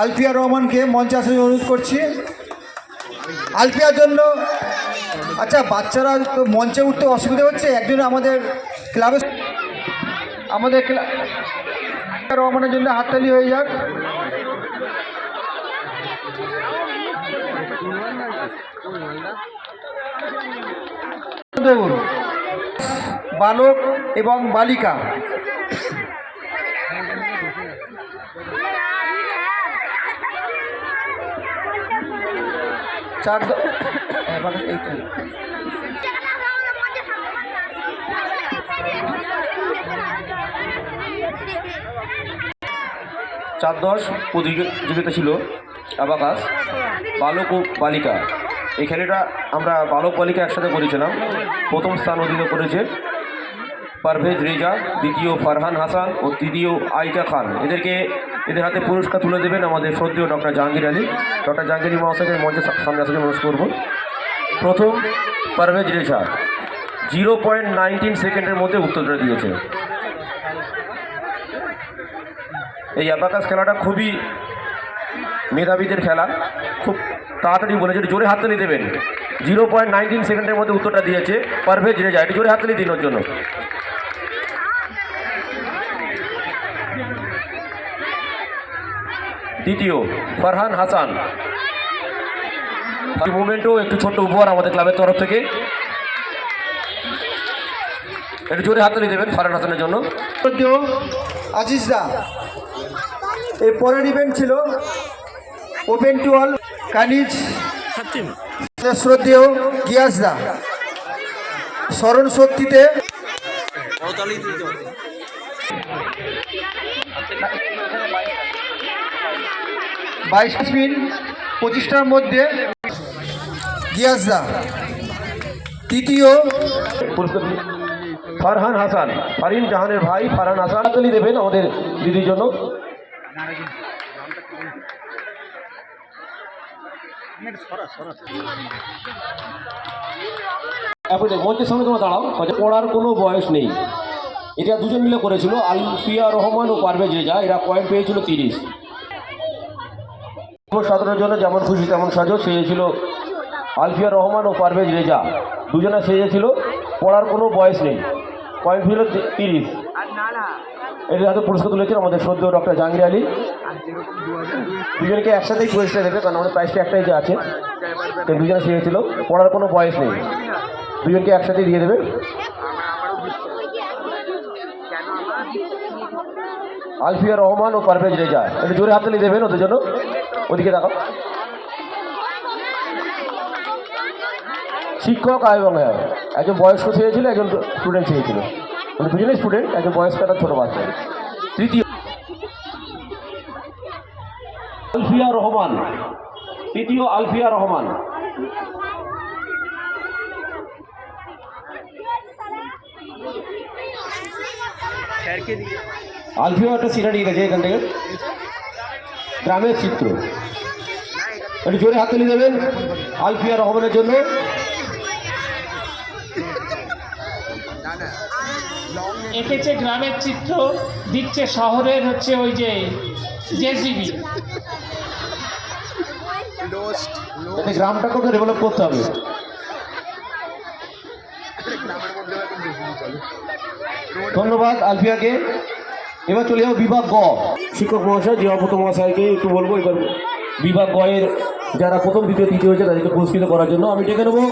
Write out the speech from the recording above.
আলফিয়া রহমানকে মঞ্চে আসার জন্য অনুরোধ করছি। আলফিয়ার জন্য আচ্ছা, বাচ্চারা তো মঞ্চে উঠতে অসুবিধা হচ্ছে, একজন আমাদের রহমানের জন্য হাততালি হয়ে যাক। দেখুন, বালক এবং বালিকা চার 4-10 প্রতিযোগিতা ছিল অ্যাবাকাস বালক ও বালিকা। এই খেলাটা আমরা বালক বালিকা একসাথে করেছিলাম। প্রথম স্থান অধিকার করেছে পারভেজ রেজা, দ্বিতীয় ফারহান হাসান ও তৃতীয় আইকা খান। এদের হাতে পুরস্কার তুলে দেবেন আমাদের শ্রদ্ধেয় ডক্টর জাহাঙ্গীর আলী। ডক্টর জাহাঙ্গীর আলী মহাশয়কে মঞ্চের সামনে আসার জন্য অনুরোধ করব। প্রথম পারভেজ রেজা 0.19 সেকেন্ডের মধ্যে উত্তরটা দিয়েছে। এই অ্যাবাকাস খেলাটা খুবই মেধাবীদের খেলা, খুব তাড়াতাড়ি বলেছে, জোরে হাততালি দেবেন। 0.19 সেকেন্ডের মধ্যে উত্তরটা দিয়েছে পারভেজ রেজা, একটু জোরে হাততালি দিন ওর জন্য। দ্বিতীয় ফারহান হাসান, মুভমেন্টও একটু ছোট্ট উপহার আমাদের ক্লাবের তরফ থেকে, একটু জোরে হাততালি দেবেন ফারহান হাসানের জন্য। আজিজদা, এই পরের ইভেন্ট ছিল ওপেন টু অল কানিজ শ্রদ্ধেয় গিয়াসদা স্মরণ শক্তিতে 22 মিনিট 25টার মধ্যে গিয়াসদা। তৃতীয় ফারহান হাসান, ফারিন জাহানের ভাই ফারহান হাসান, হাততালি দেবেন আমাদের দিদির জন্য। মঞ্চের সামনে তোমরা দাঁড়াও। পড়ার কোনো বয়স নেই, এটা দুজন মিলে করেছিল, আলফিয়া রহমান ও পারভেজ রেজা। এরা পয়েন্ট পেয়েছিল 30। সাধারণের জন্য যেমন খুশি তেমন সাজো সেজেছিল আলফিয়া রহমান ও পারভেজ রেজা, দুজনে সেজেছিল। পড়ার কোনো বয়স নেই, পয়েন্ট ছিল 30। এদের হাতে পুরস্কার তুলেছেন আমাদের শ্রদ্ধেয় ডক্টর জাহাঙ্গীর আলী। দুজনকে একসাথেই পুরস্কার দেবে, কারণ আমাদের প্রাইসটা একটাই যে আছে, দুজনে সেজেছিল। পড়ার কোনো বয়স নেই, দুজনকে একসাথেই দিয়ে দেবে। আলফিয়া রহমান ও পারভেজ রেজা, একটু জোরে হাততালি দেবেন ওদের জন্য। ওদিকে দেখাও। শিক্ষক এবং হ্যাঁ, একজন বয়স্ক ছেড়েছিল, একজন স্টুডেন্ট ছেড়েছিল, মানে দুজনেই স্টুডেন্ট, একজন বয়স্ক একটা ছোটো বাচ্চা। তৃতীয় আলফিয়া রহমান, তৃতীয় আলফিয়া রহমান। আলফিয়া একটা সিনারি গেছে এখান থেকে, গ্রামের চিত্র। একটু জোরে হাততালি দেবেন আলফিয়া রহমানের জন্য। এঁকেছে গ্রামের চিত্র, দিচ্ছে শহরের হচ্ছে ওই যে জেসিবি। গ্রামটাকে ডেভেলপ করতে হবে। ধন্যবাদ আলফিয়াকে। এবার চলে যাবো বিভাগ গ। শিক্ষক মহাশয় জিয়াপত মহাশয়কে একটু বলবো এবার বিভাগ গ এর যারা প্রথম দ্বিতীয় তৃতীয় হয়েছে তাদেরকে পুরস্কৃত করার জন্য। আমি ডেকে নেবো